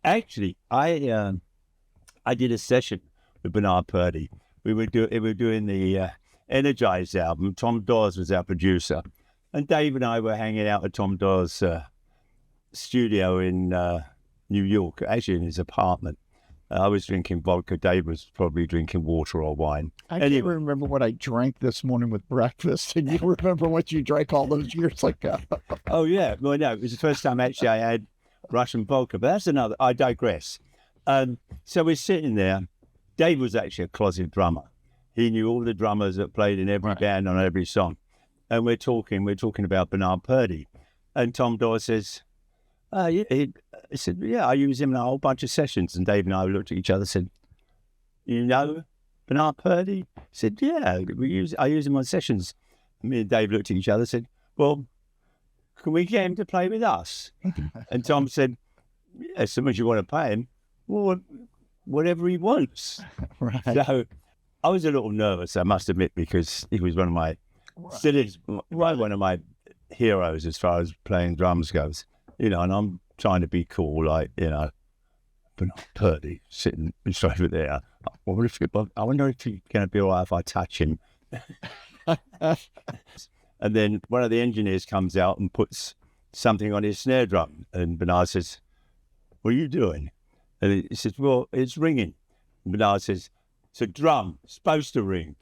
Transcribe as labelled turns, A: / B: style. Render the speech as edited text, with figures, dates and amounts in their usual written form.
A: Actually, I did a session with Bernard Purdy. We were doing the Energized album. Tom Dawes was our producer, and Dave and I were hanging out at Tom Dawes' studio in New York, actually in his apartment. I was drinking vodka. Dave was probably drinking water or wine.
B: I can't remember what I drank this morning with breakfast, and you remember what you drank all those years ago.
A: Oh, yeah. Well, no, it was the first time actually I had Russian vodka, but that's another. I digress. So we're sitting there. Dave was actually a closet drummer. He knew all the drummers that played in every band on every song. And we're talking about Bernard Purdy. And Tom Dawes says, he said, yeah, I use him in a whole bunch of sessions. And Dave and I looked at each other and said, you know Bernard Purdy? He said, yeah, I use him on sessions. And me and Dave looked at each other and said, well, can we get him to play with us? And Tom said, yeah, as soon as you want to pay him, well, whatever he wants.
B: Right.
A: So I was a little nervous, I must admit, because he was one of my, still is one of my heroes as far as playing drums goes. And I'm trying to be cool, like, Bernard Purdy sitting straight over there. I wonder if he's going to be all right if I touch him. And then one of the engineers comes out and puts something on his snare drum. And Bernard says, what are you doing? And he says, well, it's ringing. And Bernard says, it's a drum, it's supposed to ring.